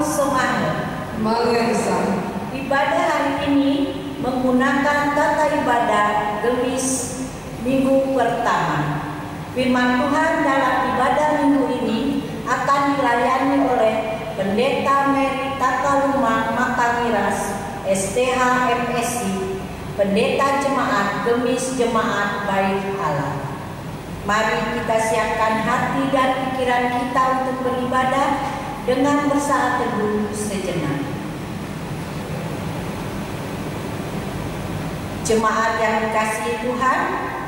Semahe. Malaysia. Ibadah hari ini menggunakan tata ibadah Gelis minggu pertama. Firman Tuhan dalam ibadah minggu ini akan dilayani oleh Pendeta Mary Takaluma Matangiras, STH MSc, Pendeta Jemaat Gemis Jemaat Bait Allah. Mari kita siapkan hati dan pikiran kita untuk beribadah dengan bersaat teduh sejenak. Jemaat yang dikasihi Tuhan,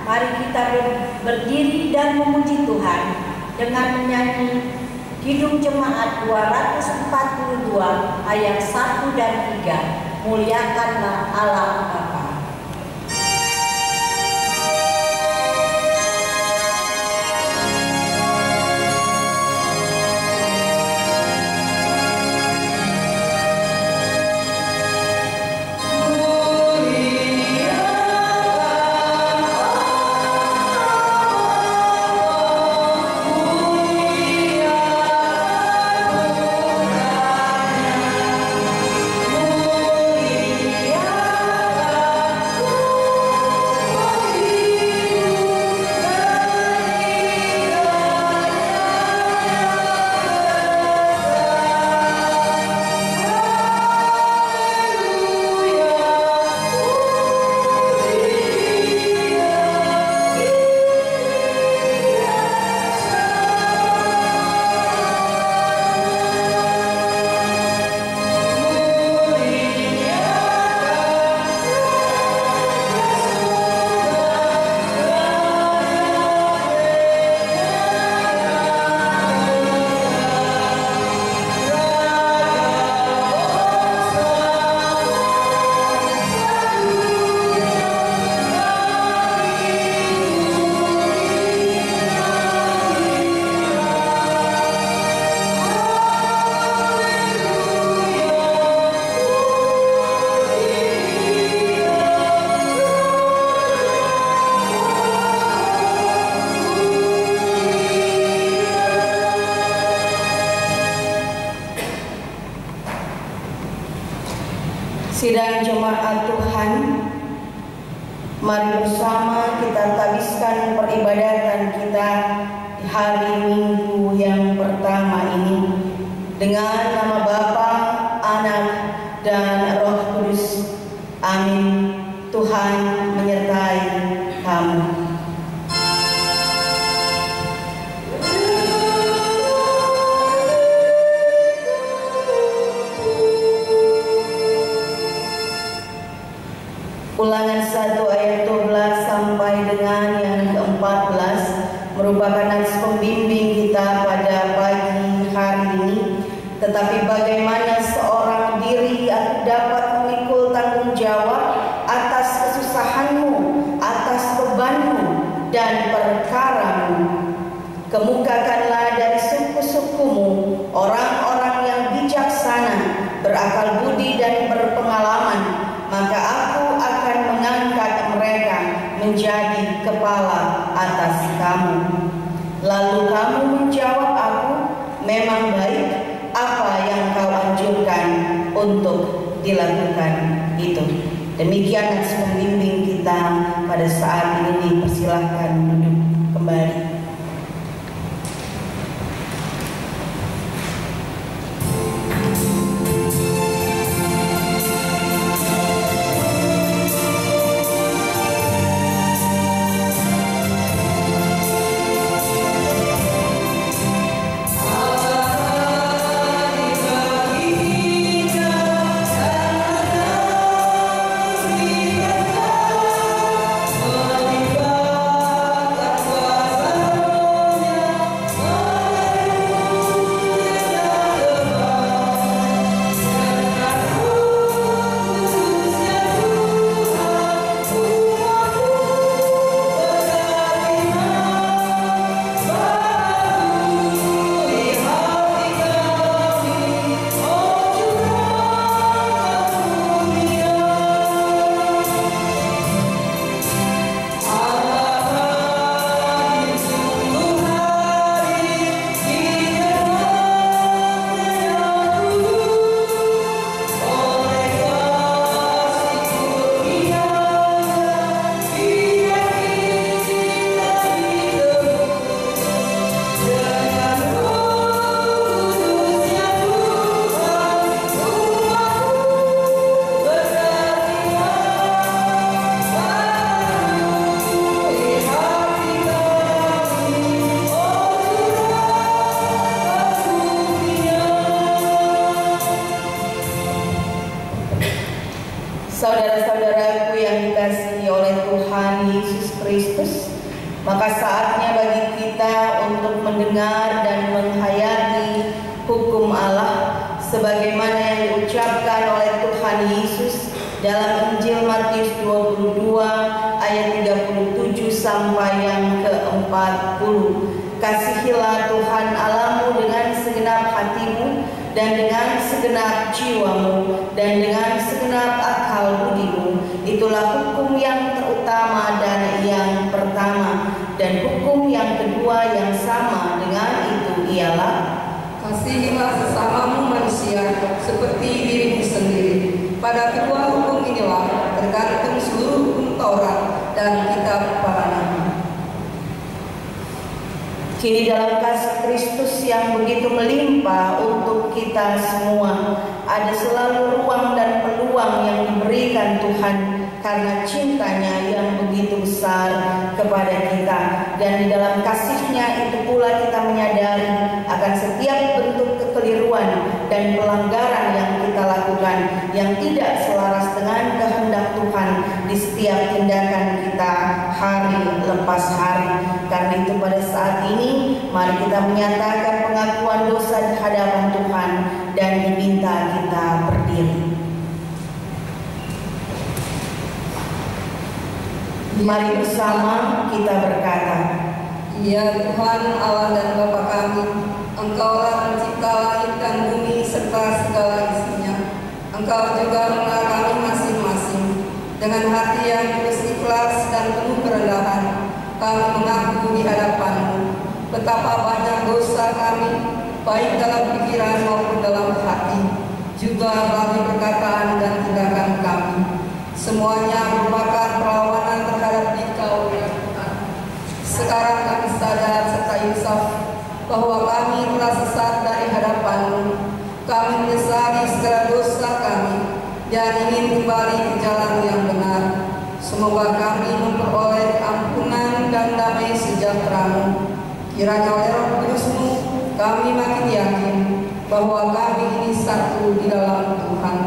mari kita berdiri dan memuji Tuhan dengan menyanyi Kidung Jemaat 242 ayat 1 dan 3. Muliakanlah Allah Bapa. Sidang jemaat Tuhan, mari bersama kita tabiskan peribadatan kita di hari Minggu yang pertama ini dengan nama Bapa, Anak, dan Roh Kudus. Amin. Tuhan menyertai kamu. Ulangan 1 ayat 12 sampai dengan yang ke-14 merupakan nats pembimbing kita pada pagi hari ini. Tetapi bagaimana seorang diri dapat memikul tanggung jawab atas kesusahanmu, atas bebanmu dan perkaramu. Kemukakanlah dari suku-sukumu orang-orang yang bijaksana, berakal budi dan berpengalaman, maka aku akan mengangkat mereka menjadi kepala atas kamu. Lalu kamu menjawab aku, memang baik apa yang kau anjurkan untuk dilakukan itu. Demikian nats pembimbing kita pada saat ini. Persilahkan duduk kembali. Maka saatnya bagi kita untuk mendengar dan menghayati hukum Allah sebagaimana yang diucapkan oleh Tuhan Yesus dalam Injil Matius 22 ayat 37 sampai yang ke-40. Kasihilah Tuhan Allahmu dengan segenap hatimu dan dengan segenap jiwamu dan dengan segenap akal budimu. Itulah hukum yang terutama dan yang pertama. Dan hukum yang kedua yang sama dengan itu ialah kasihilah sesamamu manusia seperti dirimu sendiri. Pada kedua hukum inilah tergantung seluruh hukum Taurat dan kitab para nabi. Kini dalam kasih Kristus yang begitu melimpah untuk kita semua, ada selalu ruang dan peluang yang diberikan Tuhan karena cintanya yang begitu besar kepada kita. Dan di dalam kasihnya itu pula kita menyadari akan setiap bentuk kekeliruan dan pelanggaran yang kita lakukan yang tidak selaras dengan kehendak Tuhan di setiap tindakan kita hari lepas hari. Karena itu pada saat ini mari kita menyatakan pengakuan dosa di hadapan Tuhan dan diminta kita berdiri. Mari bersama kita berkata, Ya Tuhan Allah dan Bapa kami, Engkaulah pencipta langit dan bumi serta segala isinya. Engkau juga mengenal kami masing-masing. Dengan hati yang tulus ikhlas dan penuh kerendahan, kami mengaku di hadapan-Mu betapa banyak dosa kami, baik dalam pikiran maupun dalam hati, juga melalui perkataan dan tindakan kami. Semuanya merupakan perlawanan terhadap Dikau ya Tuhan. Sekarang kami sadar serta insaf bahwa kami telah sesat dari hadapan-Mu. Kami menyesali segala dosa kami dan ingin kembali ke jalan yang benar. Semoga kami memperoleh ampunan dan damai sejahtera-Mu. Kiranya oleh Roh Kudus-Mu kami makin yakin bahwa kami ini satu di dalam Tuhan.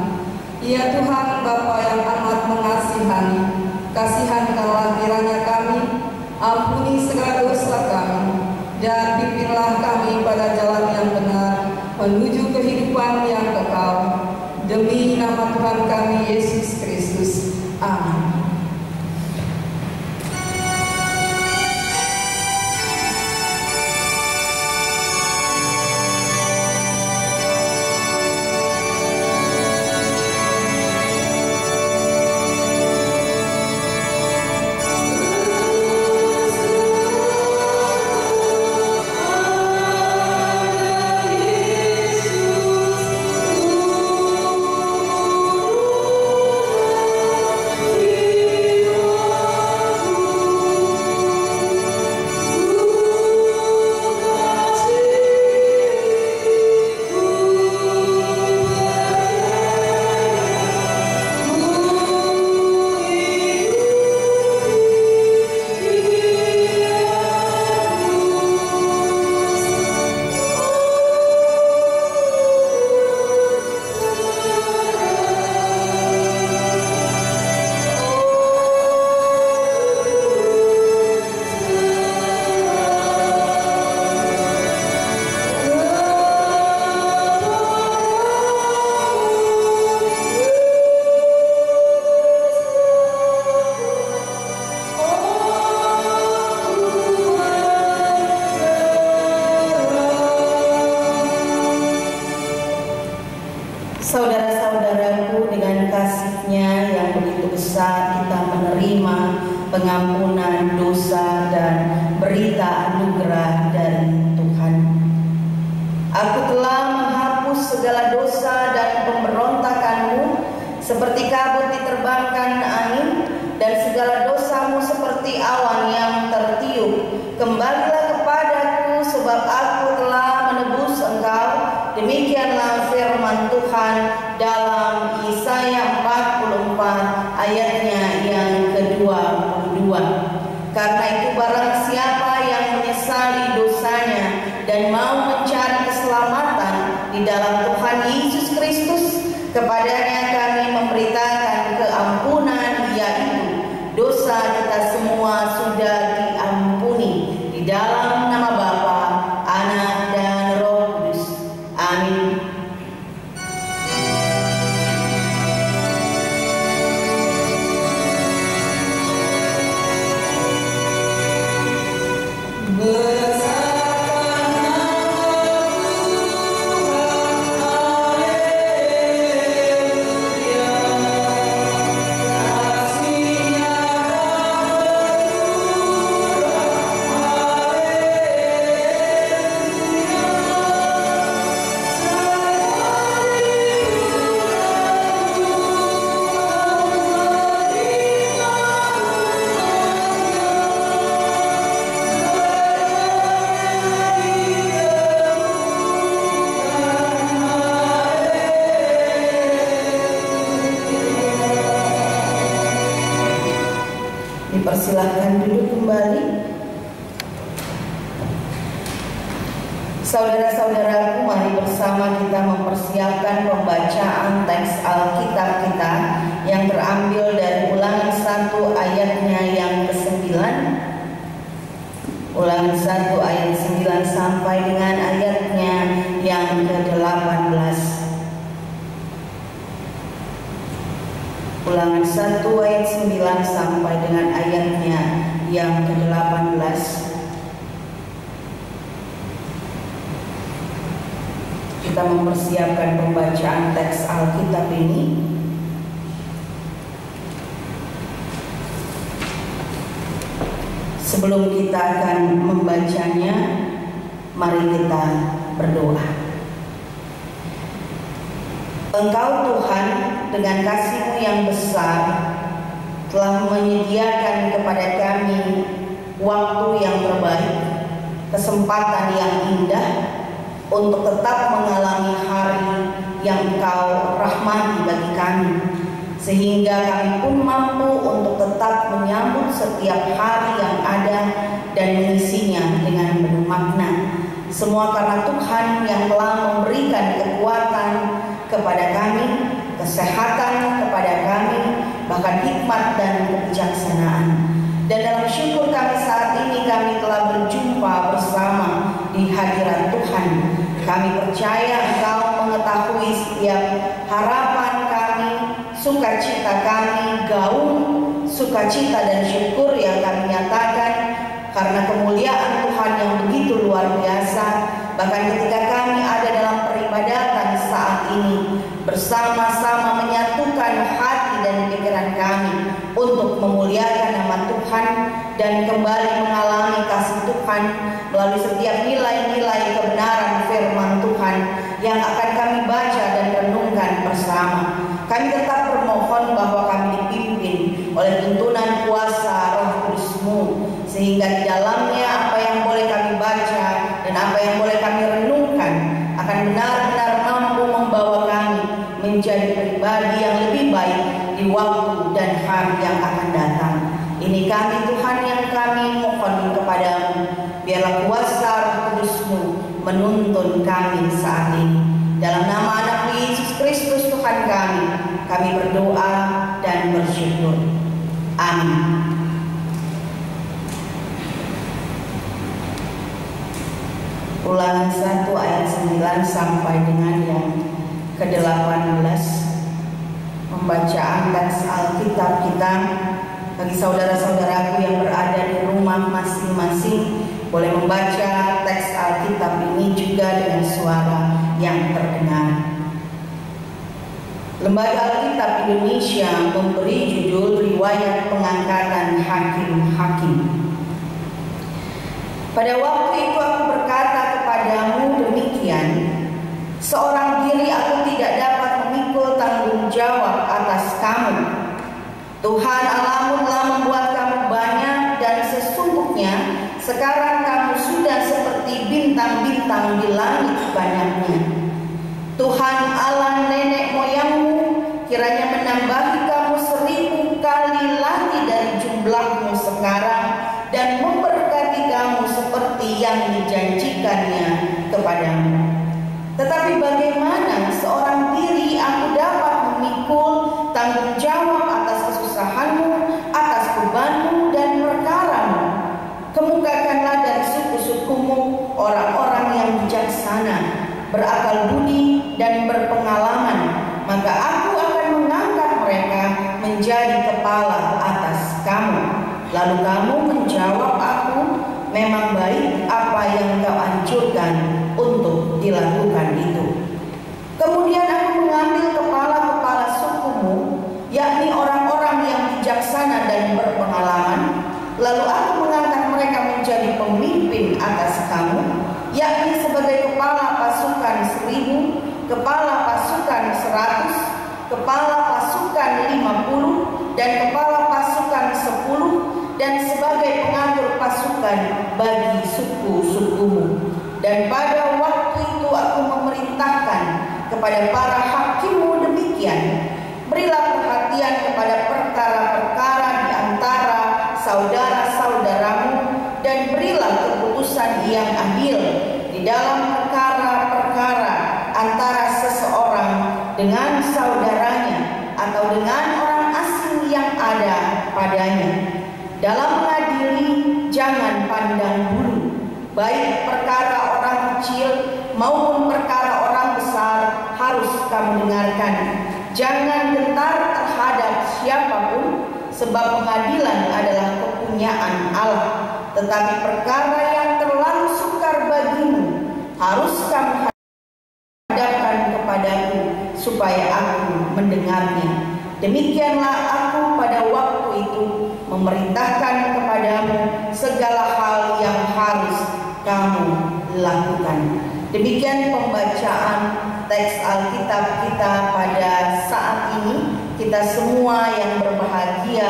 Ya Tuhan Bapa yang amat mengasihani, kasihankanlah kiranya kami, ampuni segala dosa kami, dan pimpinlah kami pada jalan yang benar menuju kehidupan yang kekal. Demi nama Tuhan kami Yesus Kristus. Amin. Saudara-saudaraku, dengan kasih-Nya yang begitu besar kita menerima pengampunan dosa dan berita anugerah dari Tuhan. Aku telah menghapus segala dosa dan pemberontakanmu seperti kabut diterbangkan angin, dan segala dosamu seperti awan yang tertiup. Kembalilah kepadaku, sebab aku telah menebus engkau. Demikianlah firman Tuhan dalam Yesaya 44 ayatnya yang ke-22. Karena itu barang siapa yang menyesali dosanya dan mau mencari keselamatan di dalam Tuhan Yesus Kristus, kepadanya kami memberitakan keampunan, yaitu dosa kita semua sudah diampuni Persilahkan duduk kembali. Saudara-saudaraku, mari bersama kita mempersiapkan pembacaan teks Alkitab kita yang terambil dari Ulangan 1 ayatnya yang ke-9. Ulangan 1 ayat 9 sampai dengan ayatnya yang ke-18. Ulangan 1 ayat 9 sampai dengan ayatnya yang ke-18. Kita mempersiapkan pembacaan teks Alkitab ini. Sebelum kita akan membacanya, mari kita berdoa. Engkau Tuhan, dengan kasih-Mu yang besar telah menyediakan kepada kami waktu yang terbaik, kesempatan yang indah untuk tetap mengalami hari yang Engkau rahmati bagi kami, sehingga kami pun mampu untuk tetap menyambut setiap hari yang ada dan mengisinya dengan penuh makna. Semua karena Tuhan yang telah memberikan kekuatan kepada kami, kesehatan kepada kami, bahkan hikmat dan kebijaksanaan. Dan dalam syukur kami saat ini kami telah berjumpa bersama di hadirat Tuhan. Kami percaya Engkau mengetahui setiap harapan kami, sukacita kami, gaung, sukacita dan syukur yang kami nyatakan karena kemuliaan Tuhan yang begitu luar biasa. Bahkan ketika kami ada dalam peribadatan saat ini, bersama-sama menyatukan hati dan pikiran kami untuk memuliakan nama Tuhan dan kembali mengalami kasih Tuhan melalui setiap nilai-nilai kebenaran firman Tuhan yang akan kami baca dan renungkan bersama. Kami tetap bermohon bahwa kami dipimpin oleh tuntunan kuasa Roh Kudus-Mu, sehingga di dalamnya apa yang boleh kami baca dan apa yang boleh kami renungkan akan benar-benar mampu membawa kami menjadi pribadi yang lebih baik di waktu dan hari yang akan datang. Ini kami Tuhan yang kami mohon kepadamu, biarlah kuasa Roh Kudus-Mu menuntun kami saat ini. Dalam nama anak Yesus Kristus Tuhan kami berdoa dan bersyukur. Amin. Ulangan 1 ayat 9 sampai dengan yang ke-18. Pembacaan teks Alkitab kita bagi saudara-saudaraku yang berada di rumah masing-masing boleh membaca teks Alkitab ini juga dengan suara yang terdengar. Lembaga Alkitab Indonesia memberi judul Riwayat Pengangkatan Hakim-Hakim. Pada waktu itu aku berkata kepadamu demikian, seorang diri aku tidak dapat memikul tanggung jawab atas kamu. Tuhan Allahmu telah membuat kamu banyak dan sesungguhnya sekarang kamu sudah seperti bintang-bintang di langit banyaknya. Tuhan Allah nenek moyangmu kiranya menambahi kamu 1000 kali lagi dari jumlahmu sekarang dan memberkati kamu seperti yang dijanjikannya kepadamu. Tetapi bagaimana seorang diri aku dapat memikul tanggung jawab atas kesusahanmu, atas bebanmu dan perkaramu? Kemukakanlah dari suku-sukumu orang-orang yang bijaksana, berakal budi dan berpengalaman, maka aku akan mengangkat mereka menjadi kepala atas kamu. Lalu kamu menjawab aku, memang baik apa yang kau anjurkan untuk dilakukan itu. Kemudian aku mengambil kepala-kepala sukumu, yakni orang-orang yang bijaksana dan berpengalaman, lalu aku mengangkat mereka menjadi pemimpin atas kamu, yakni sebagai kepala pasukan 1000, kepala pasukan 100, kepala pasukan 50, dan kepala pasukan 10, dan sebagai pengatur pasukan bagi suku-sukumu. Dan pada waktu itu aku memerintahkan kepada para hakimmu demikian, berilah perhatian kepada perkara-perkara di antara saudara dan berilah keputusan yang adil di dalam perkara-perkara antara seseorang dengan saudaranya atau dengan orang asing yang ada padanya. Dalam mengadili jangan pandang bulu, baik perkara orang kecil maupun perkara orang besar harus kamu dengarkan. Jangan gentar terhadap siapapun, sebab pengadilan adalah kepunyaan Allah. Tetapi perkara yang terlalu sukar bagimu harus kamu hadapkan kepadaku, supaya aku mendengarnya. Demikianlah aku pada waktu itu memerintahkan kepadamu segala hal yang harus kamu lakukan. Demikian pembacaan teks Alkitab kita pada saat ini. Kita semua yang berbahagia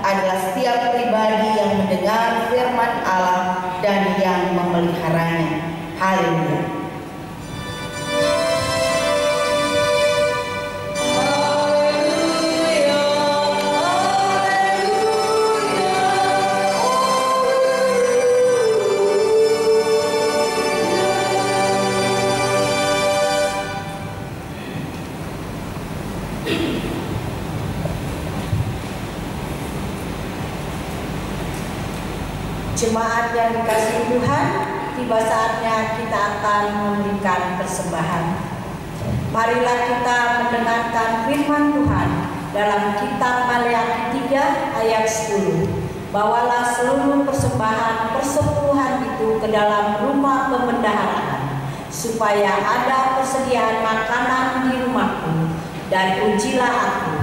adalah setiap pribadi yang mendengar firman Allah dan yang memeliharanya. Haleluya. Jemaat yang dikasihi Tuhan, tiba saatnya kita akan memberikan persembahan. Marilah kita mendengarkan firman Tuhan dalam kitab Maleakhi 3 ayat 10. Bawalah seluruh persembahan persepuluhan itu ke dalam rumah pembendaharaan, supaya ada persediaan makanan di rumahku, dan ujilah aku,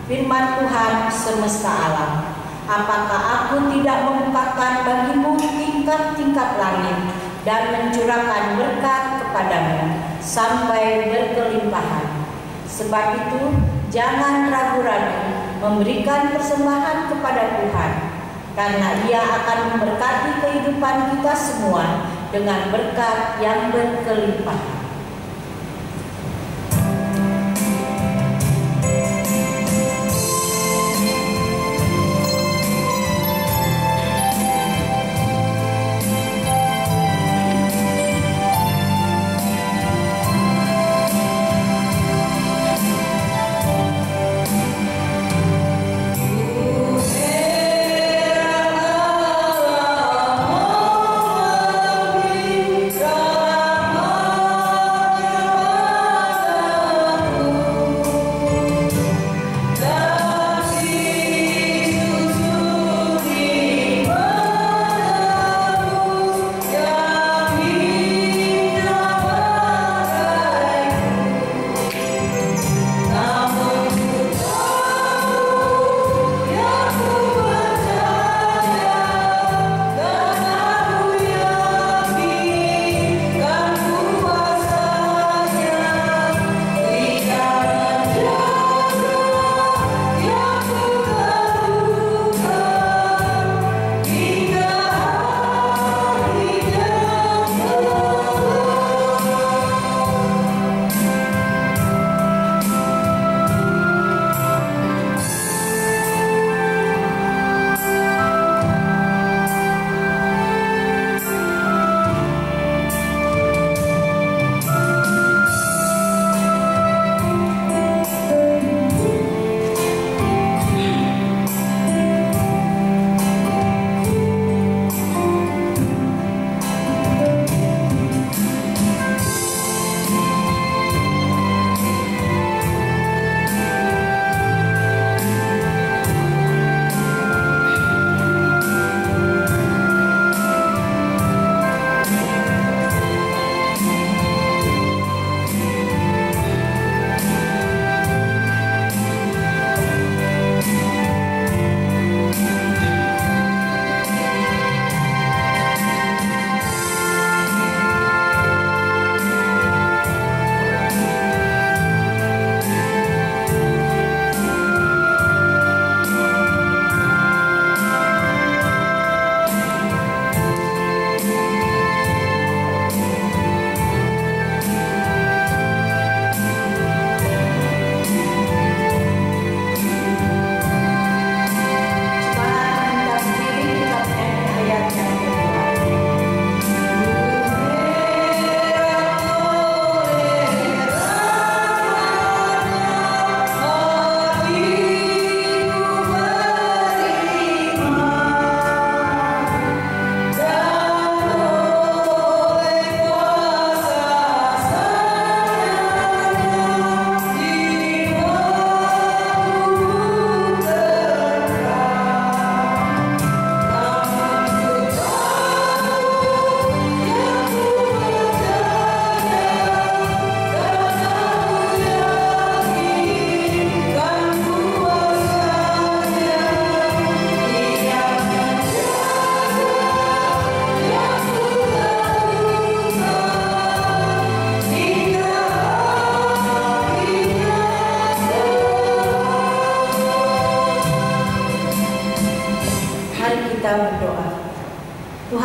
firman Tuhan semesta alam. Apakah aku tidak membukakan bagimu tingkat-tingkat langit dan mencurahkan berkat kepadamu sampai berkelimpahan? Sebab itu, jangan ragu-ragu memberikan persembahan kepada Tuhan, karena Ia akan memberkati kehidupan kita semua dengan berkat yang berkelimpahan. Rama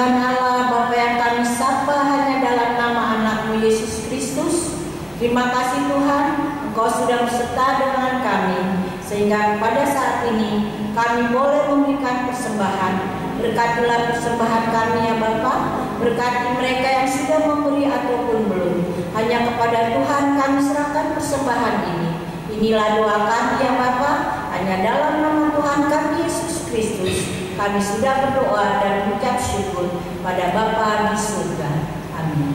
Tuhan Allah Bapa yang kami sapa hanya dalam nama anakmu Yesus Kristus, terima kasih Tuhan, Engkau sudah beserta dengan kami, sehingga pada saat ini kami boleh memberikan persembahan. Berkatilah persembahan kami ya Bapa, berkati mereka yang sudah memberi ataupun belum. Hanya kepada Tuhan kami serahkan persembahan ini. Inilah doa kami ya Bapa, hanya dalam nama Tuhan kami Yesus Kristus kami sudah berdoa dan mengucap syukur pada Bapa di surga. Amin.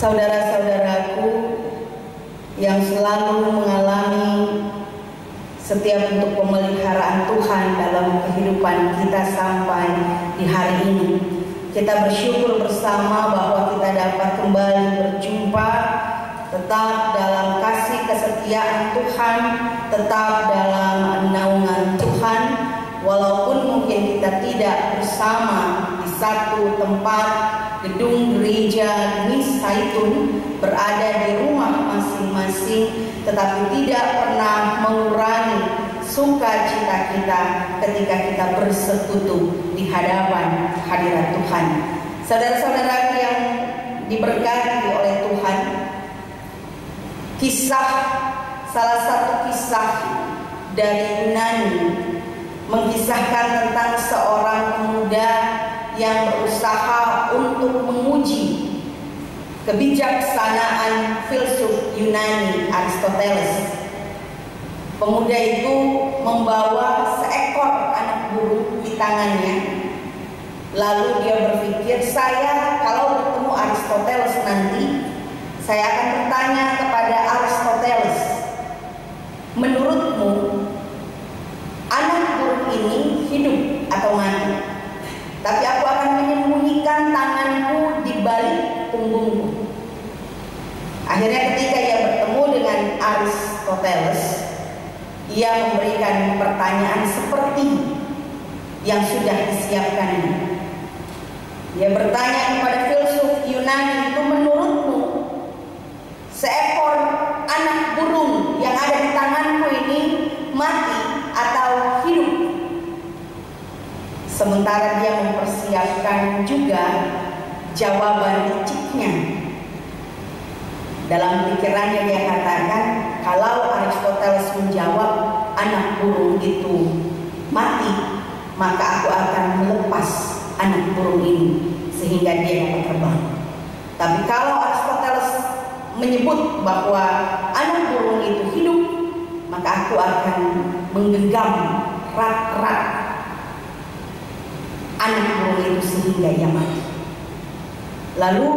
Saudara-saudaraku yang selalu mengalami setiap bentuk pemeliharaan Tuhan dalam kehidupan kita sampai di hari ini, kita bersyukur bersama bahwa kita dapat kembali berjumpa, tetap dalam kasih kesetiaan Tuhan, tetap dalam naungan Tuhan, walaupun mungkin kita tidak bersama di satu tempat gedung gereja Nis Zaitun, berada di rumah masing-masing, tetapi tidak pernah mengurangi sukacita kita ketika kita bersekutu di hadapan hadirat Tuhan. Saudara-saudara yang diberkati oleh Tuhan, salah satu kisah dari Yunani mengisahkan tentang seorang pemuda yang berusaha untuk menguji kebijaksanaan filsuf Yunani Aristoteles. Pemuda itu membawa seekor anak burung di tangannya. Lalu dia berpikir, kalau bertemu Aristoteles nanti, saya akan bertanya kepada Aristoteles, menurutmu anak burung ini hidup atau mati? Tapi aku akan menyembunyikan tanganku di balik punggungku. Akhirnya ketika ia bertemu dengan Aristoteles, ia memberikan pertanyaan seperti yang sudah disiapkannya. Ia bertanya kepada filsuf Yunani itu, menurutmu seekor anak burung yang ada di tanganku ini mati atau hidup? Sementara dia mempersiapkan juga jawaban liciknya. Dalam pikirannya dia katakan, kalau Aristoteles menjawab anak burung itu mati, maka aku akan melepas anak burung ini sehingga dia dapat terbang. Tapi kalau Aristoteles menyebut bahwa anak burung itu hidup, maka aku akan menggenggam erat-erat anak burung itu sehingga ia mati. Lalu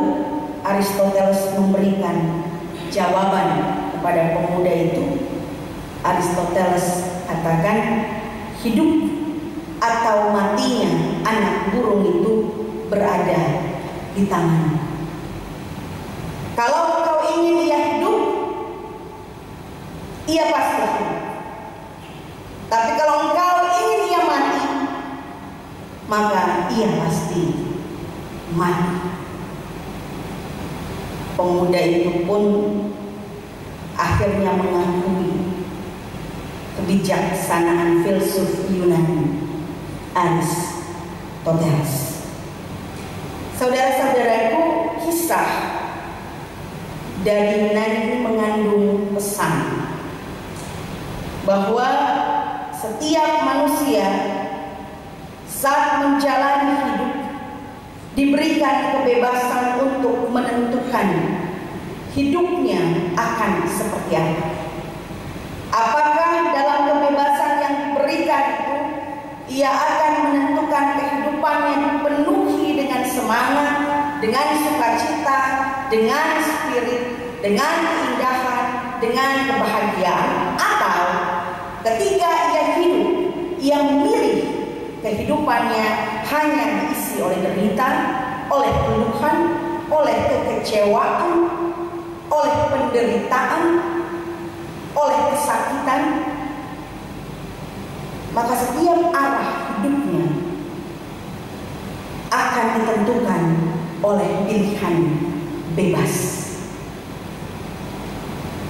Aristoteles memberikan jawaban kepada pemuda itu. Aristoteles katakan, hidup atau matinya anak burung itu berada di tangan. Kalau kau ingin ia hidup, ia pasti hidup. Tapi kalau engkau ingin ia mati, maka ia pasti mati. Pemuda itu pun akhirnya mengakui kebijaksanaan filsuf Yunani Aristoteles. Saudara-saudaraku, kisah dari Yunan ini mengandung pesan bahwa setiap manusia saat menjalani hidup diberikan kebebasan untuk menentukan hidupnya akan seperti apa. Apakah dalam kebebasan yang diberikan itu ia akan menentukan kehidupannya dipenuhi dengan semangat, dengan sukacita, dengan spirit, dengan keindahan, dengan kebahagiaan, atau ketika ia hidup, ia memilih kehidupannya hanya diisi oleh derita, oleh keluhan, oleh kekecewaan, oleh penderitaan, oleh kesakitan. Maka setiap arah hidupnya akan ditentukan oleh pilihan bebas.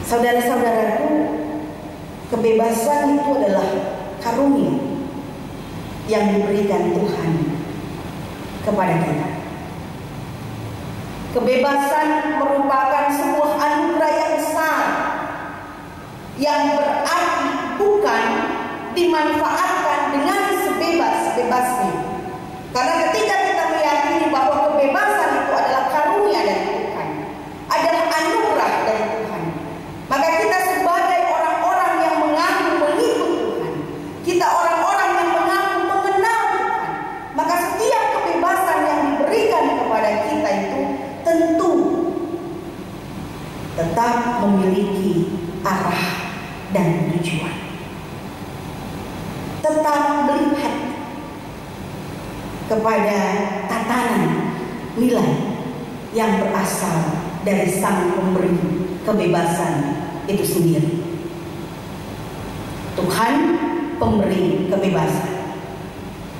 Saudara-saudaraku, kebebasan itu adalah karunia yang diberikan Tuhan kepada kita. Kebebasan merupakan sebuah anugerah yang besar yang berarti bukan dimanfaatkan dengan sebebas-bebasnya. Karena ketika kita meyakini bahwa kebebasan itu adalah karunia dari Tuhan, adalah anugerah dari Tuhan, maka kita sebagai orang-orang yang mengaku mengikut Tuhan, kita orang-orang yang mengaku mengenal Tuhan, maka setiap kebebasan yang diberikan kepada kita itu tentu tetap memiliki arah dan tujuan. Tetap melihat kepada tatanan nilai yang berasal dari Sang Pemberi kebebasan itu sendiri. Tuhan pemberi kebebasan,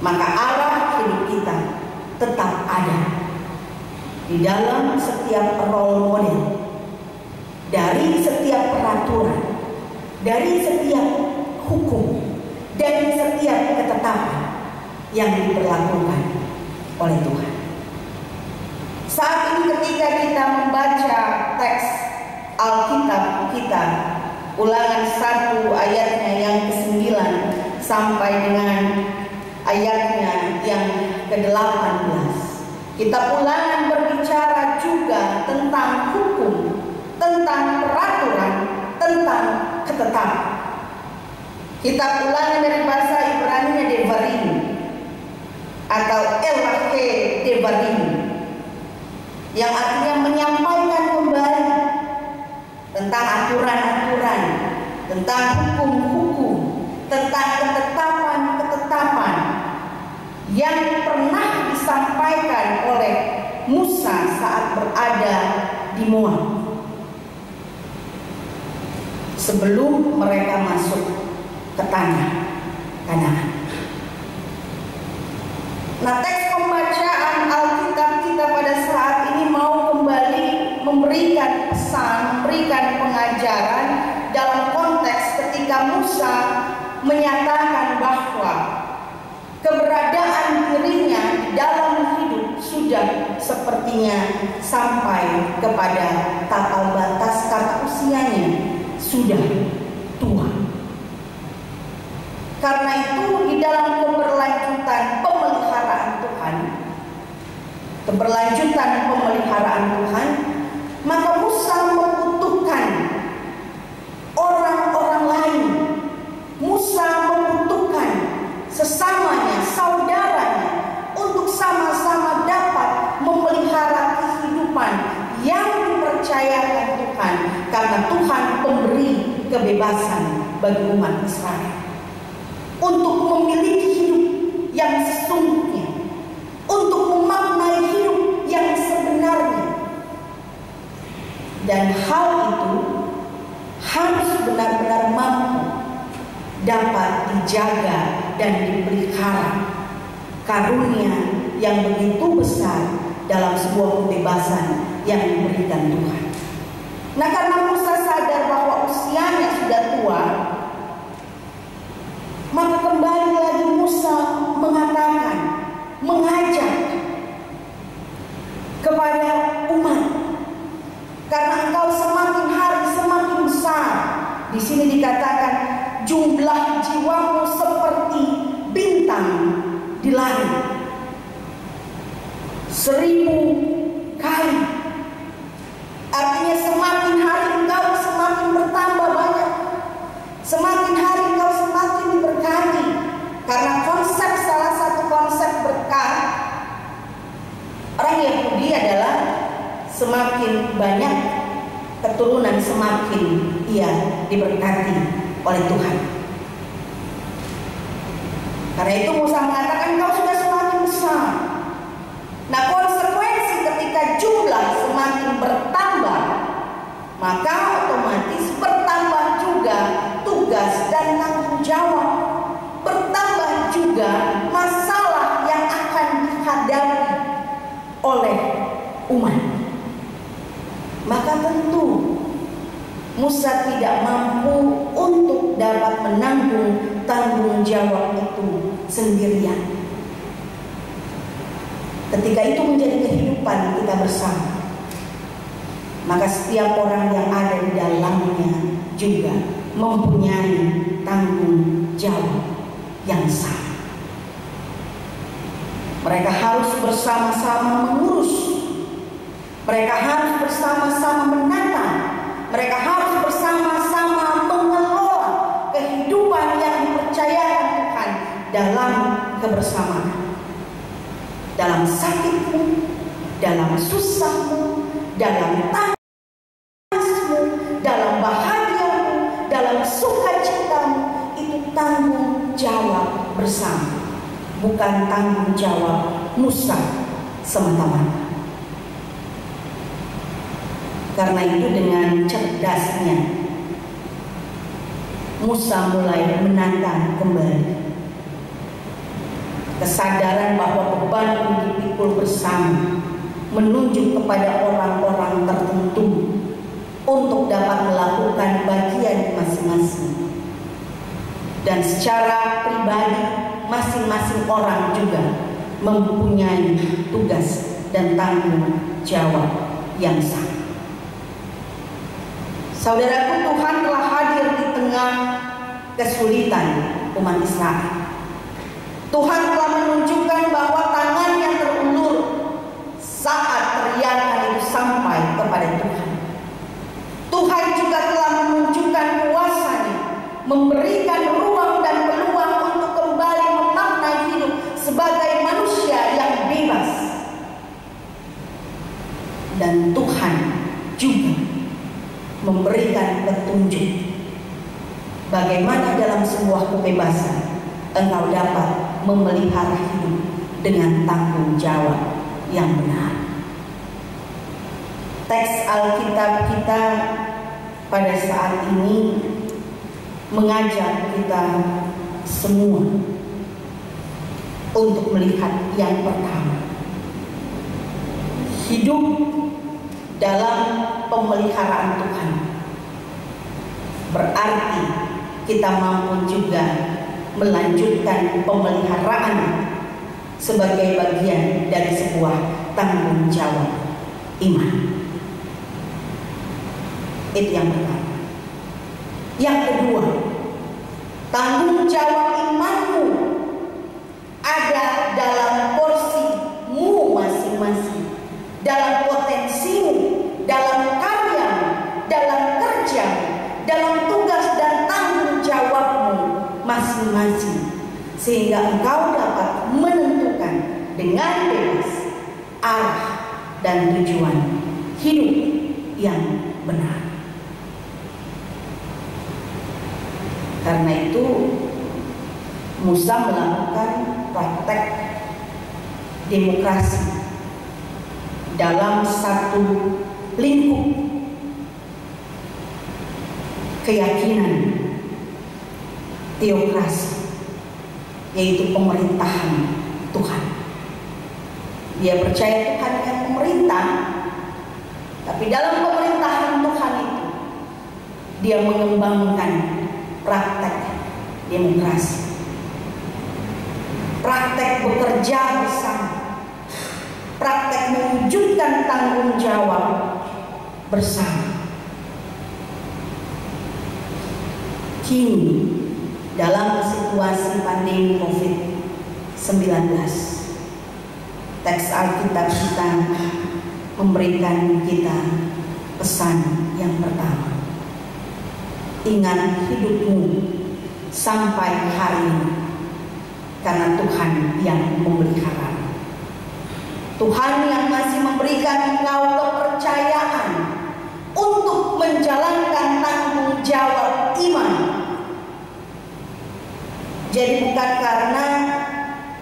maka arah hidup kita tetap ada di dalam setiap role model, dari setiap peraturan, dari setiap hukum, dari setiap ketetapan yang diberlakukan oleh Tuhan. Saat ini ketika kita membaca teks Alkitab kita, Ulangan 1 ayatnya yang ke-9 sampai dengan ayatnya yang ke-18. Kitab Ulangan berbicara juga tentang hukum, tentang peraturan, tentang ketetapan. Kitab Ulangan dari bahasa Ibrani Devarim atau Elahe Devarim, yang artinya menyampaikan kembali tentang aturan-aturan, tentang hukum-hukum, tentang ketetapan-ketetapan yang pernah disampaikan oleh Musa saat berada di Moab sebelum mereka masuk ke tanah Kanaan. Nah, teks pembacaan Alkitab kita pada saat ini mau kembali memberikan pesan, memberikan pengajaran dalam konteks ketika Musa menyatakan bahwa keberadaan dirinya dalam hidup sudah sepertinya sampai kepada tapal batas karena usianya sudah tua. Karena itu di dalam keberlanjutan pemeliharaan Tuhan, maka Musa membutuhkan orang-orang lain. Musa membutuhkan sesamanya, saudaranya, untuk sama-sama dapat memelihara kehidupan yang dipercayakan Tuhan, karena Tuhan pemberi kebebasan bagi umat Israel untuk memiliki hidup yang sesungguhnya, untuk memaknai hidup yang sebenarnya. Dan hal itu harus benar-benar mampu dapat dijaga dan dipelihara, karunia yang begitu besar dalam sebuah kebebasan yang diberikan Tuhan. Nah, karena Musa sadar bahwa usianya sudah tua, maka kembali lagi Musa mengatakan, mengajak 1000 kali. Artinya semakin hari engkau semakin bertambah banyak, semakin hari engkau semakin diberkati. Karena konsep, salah satu konsep berkat orang Yahudi adalah semakin banyak keturunan semakin ia diberkati oleh Tuhan. Karena itu Musa mengatakan kau sudah semakin besar. Nah, konsekuensi ketika jumlah semakin bertambah, maka otomatis bertambah juga tugas dan tanggung jawab. Bertambah juga masalah yang akan dihadapi oleh umat. Maka tentu Musa tidak mampu untuk dapat menanggung tanggung jawab itu sendirian. Ketika itu menjadi kehidupan kita bersama, maka setiap orang yang ada di dalamnya juga mempunyai tanggung jawab yang sama. Mereka harus bersama-sama mengurus, mereka harus bersama-sama menata, mereka harus bersama-sama mengelola kehidupan yang dipercayakan Tuhan dalam kebersamaan. Dalam sakitmu, dalam susahmu, dalam tangismu, dalam bahagiamu, dalam sukacitamu, itu tanggung jawab bersama, bukan tanggung jawab Musa semata-mata. Karena itu dengan cerdasnya Musa mulai menata kembali kesadaran bahwa beban dipikul bersama, menunjuk kepada orang-orang tertentu untuk dapat melakukan bagian masing-masing. Dan secara pribadi masing-masing orang juga mempunyai tugas dan tanggung jawab yang sama. Saudaraku, Tuhan telah hadir di tengah kesulitan umat Israel. Tuhan telah menunjukkan bahwa tangannya terulur saat teriakan itu sampai kepada Tuhan. Tuhan juga telah menunjukkan kuasa-Nya, memberikan ruang dan peluang untuk kembali memaknai hidup sebagai manusia yang bebas. Dan Tuhan juga memberikan petunjuk bagaimana dalam sebuah kebebasan engkau dapat memelihara hidup dengan tanggung jawab yang benar. Teks Alkitab kita pada saat ini mengajak kita semua untuk melihat yang pertama, hidup dalam pemeliharaan Tuhan. Berarti kita mampu juga melanjutkan pemeliharaan sebagai bagian dari sebuah tanggung jawab iman. Itu yang pertama. Yang kedua, tanggung jawab imanmu ada dalam porsimu masing-masing, dalam potensimu, dalam karyamu, dalam kerjamu, dalam tugas dan tanggung jawabmu masing-masing, sehingga engkau dapat menentukan dengan bebas arah dan tujuan hidup yang benar. Karena itu Musa melakukan praktek demokrasi dalam satu lingkup keyakinan teokrasi, yaitu pemerintahan Tuhan. Dia percaya Tuhan yang memerintah, tapi dalam pemerintahan Tuhan itu dia mengembangkan praktek demokrasi, praktek bekerja bersama, praktek mewujudkan tanggung jawab bersama. Kini dalam situasi pandemi COVID-19, teks Alkitab kita memberikan kita pesan yang pertama. Ingat hidupmu sampai hari ini, karena Tuhan yang memelihara. Tuhan yang masih memberikan engkau kepercayaan untuk menjalankan tanggung jawab iman. Jadi bukan karena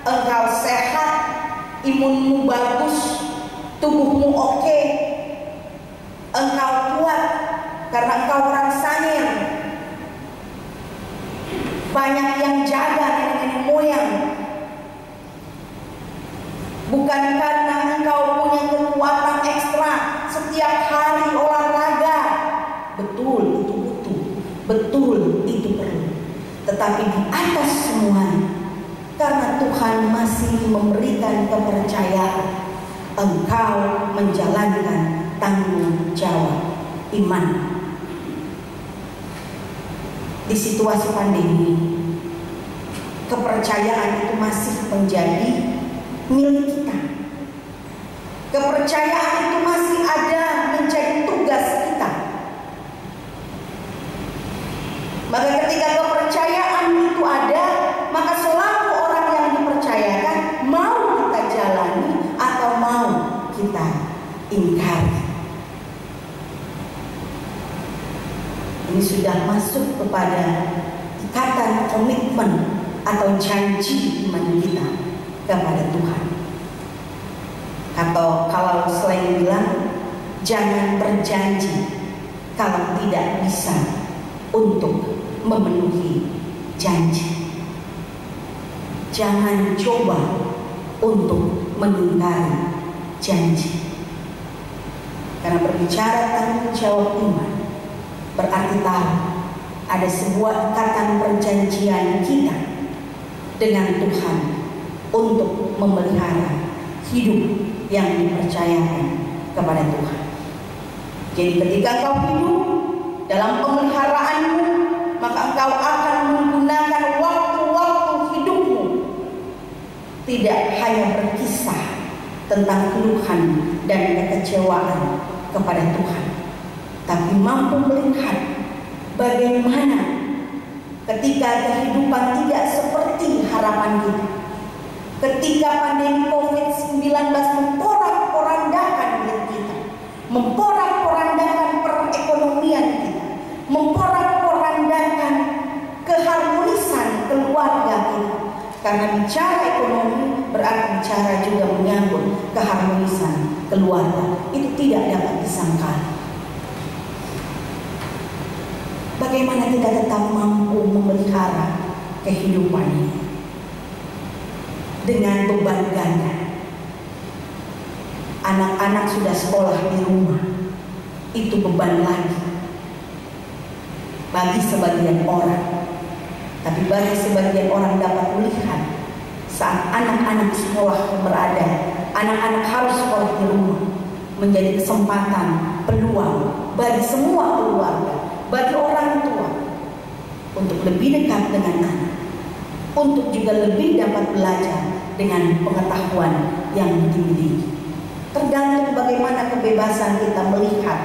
engkau sehat, imunmu bagus, tubuhmu oke, engkau kuat karena engkau orang Sanir, banyak yang jaga nenek moyang. Bukan karena engkau punya kekuatan ekstra setiap hari olahraga. Betul, itu butuh. Betul, itu perlu. Tetapi di atas semuanya, karena Tuhan masih memberikan kepercayaan, engkau menjalankan tanggung jawab iman. Di situasi pandemi, kepercayaan itu masih menjadi milik kita. Kepercayaan itu masih ada menjadi tugas kita. Maka ketika kepercayaan itu ada, maka selalu orang yang dipercayakan mau kita jalani atau mau kita ingkari. Ini sudah masuk kepada ikatan komitmen atau janji iman kita kepada Tuhan. Atau kalau selain bilang, jangan berjanji kalau tidak bisa untuk memenuhi janji. Jangan coba untuk mengingkari janji. Karena berbicara tanggung jawab iman berarti tahu ada sebuah ikatan perjanjian kita dengan Tuhan untuk memelihara hidup yang dipercayakan kepada Tuhan. Jadi ketika engkau hidup dalam pemeliharaanmu, maka engkau akan menggunakan waktu-waktu hidupmu tidak hanya berkisah tentang keluhan dan kekecewaan kepada Tuhan, tapi mampu melihat bagaimana ketika kehidupan tidak seperti harapan kita. Ketika pandemi COVID-19 memporak-porandakan hidup kita, memporak-porandakan perekonomian kita, memporak-porandakan keharmonisan keluarga kita. Karena bicara ekonomi berarti bicara juga menyangkut keharmonisan keluarga. Itu tidak dapat disangkal. Bagaimana kita tetap mampu memelihara kehidupan ini dengan beban ganda. Anak-anak sudah sekolah di rumah, itu beban lagi bagi sebagian orang. Tapi bagi sebagian orang dapat melihat saat anak-anak sekolah berada, anak-anak harus sekolah di rumah, menjadi kesempatan, peluang bagi semua keluarga, bagi orang tua untuk lebih dekat dengan anak, untuk juga lebih dapat belajar dengan pengetahuan yang dimiliki. Tergantung bagaimana kebebasan kita melihat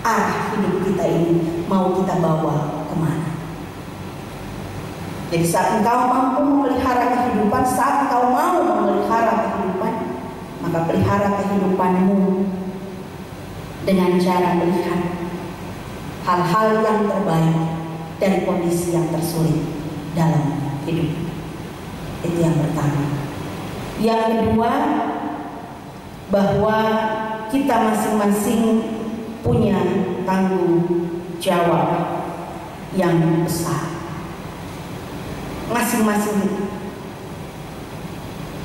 arah hidup kita ini mau kita bawa kemana. Jadi saat engkau mampu memelihara kehidupan, saat engkau mau memelihara kehidupan, maka pelihara kehidupanmu dengan cara melihat hal-hal yang terbaik dari kondisi yang tersulit dalam hidup. Itu yang pertama. Yang kedua, bahwa kita masing-masing punya tanggung jawab yang besar. Masing-masing itu.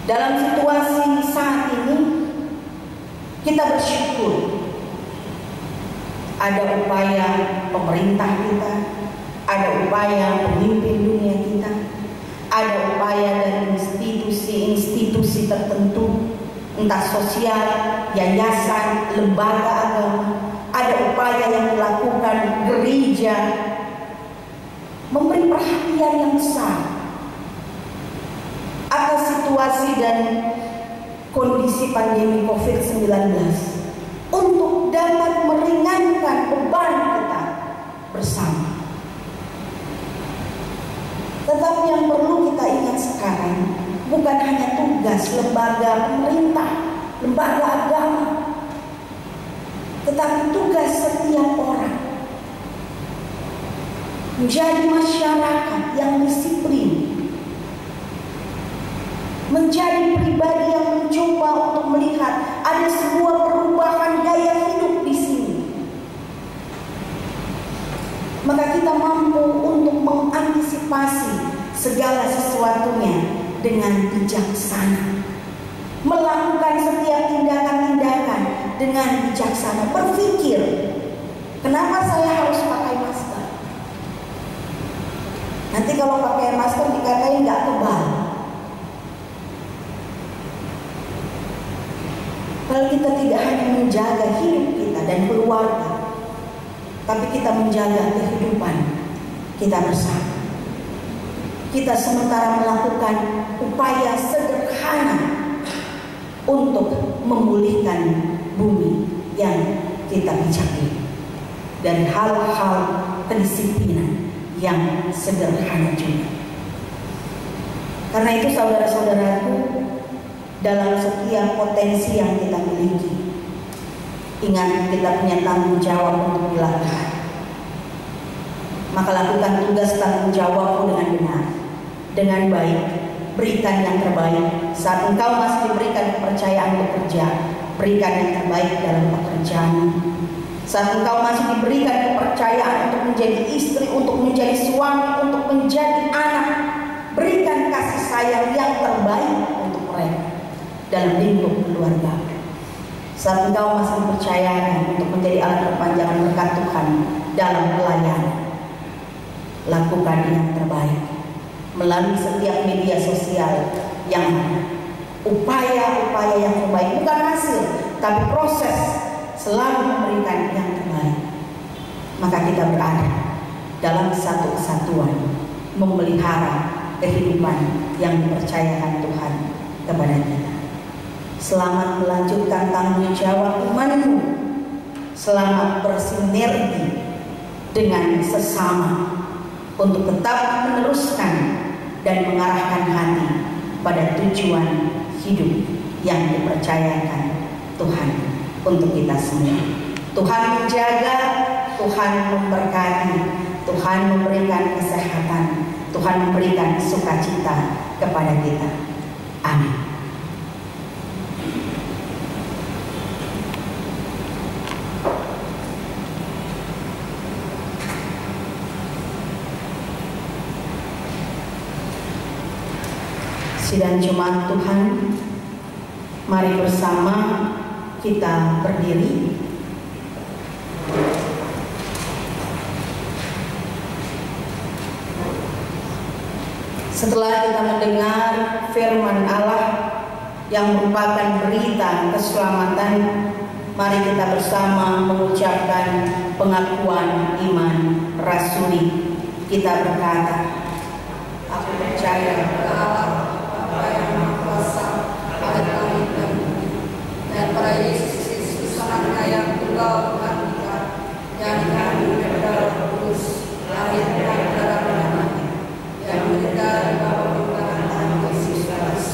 Dalam situasi saat ini, kita bersyukur ada upaya pemerintah kita, ada upaya pemimpin dunia kita, ada upaya dari institusi-institusi tertentu, entah sosial, yayasan, lembaga agama, ada upaya yang dilakukan gereja, memberi perhatian yang besar atas situasi dan kondisi pandemi COVID-19 untuk dapat meringankan beban kita bersama. Tetapi yang perlu kita ingat sekarang bukan hanya tugas lembaga pemerintah, lembaga agama, tetapi tugas setiap orang menjadi masyarakat yang disiplin, menjadi pribadi yang mencoba untuk melihat ada sebuah perubahan gaya hidup di sini. Maka kita mampu untuk mengantisipasi segala sesuatunya dengan bijaksana, melakukan setiap tindakan-tindakan dengan bijaksana, berpikir, kenapa saya harus pakai masker? Nanti kalau pakai masker dikatain nggak kebal. Kalau kita tidak hanya menjaga hidup kita dan keluarga, tapi kita menjaga kehidupan kita bersama. Kita sementara melakukan upaya sederhana untuk memulihkan bumi yang kita bijaki dan hal-hal kedisiplinan yang sederhana juga. Karena itu saudara-saudaraku, dalam setiap potensi yang kita miliki, ingat kita punya tanggung jawab untuk dilakukan. Maka lakukan tugas tanggung jawabmu dengan benar, dengan baik, berikan yang terbaik. Saat engkau masih diberikan kepercayaan bekerja, berikan yang terbaik dalam pekerjaan. Saat engkau masih diberikan kepercayaan untuk menjadi istri, untuk menjadi suami, untuk menjadi anak, berikan kasih sayang yang terbaik untuk mereka dalam lingkup keluarga. Saat engkau masih dipercayakan untuk menjadi alat perpanjangan berkat Tuhan dalam pelayanan, lakukan yang terbaik melalui setiap media sosial yang ada. Upaya-upaya yang terbaik, bukan hasil, tapi proses, selalu memberikan yang terbaik. Maka kita berada dalam satu kesatuan, memelihara kehidupan yang dipercayakan Tuhan kepada kita. Selamat melanjutkan tanggung jawab imanmu. Selamat bersinergi dengan sesama untuk tetap meneruskan dan mengarahkan hati pada tujuan hidup yang dipercayakan Tuhan untuk kita semua. Tuhan menjaga, Tuhan memberkati, Tuhan memberikan kesehatan, Tuhan memberikan sukacita kepada kita. Amin. Sidang Jumat Tuhan, mari bersama kita berdiri. Setelah kita mendengar firman Allah yang merupakan berita keselamatan, mari kita bersama mengucapkan pengakuan iman rasuli. Kita berkata, aku percaya kepada Allah, dan pada Yesus Kristus anaknya yang tunggal Tuhan kita, yang dikandung daripada Roh Kudus, lahir dari darah namanya, yang menderita di bawah pemerintahan Tuhan Yesus Kristus,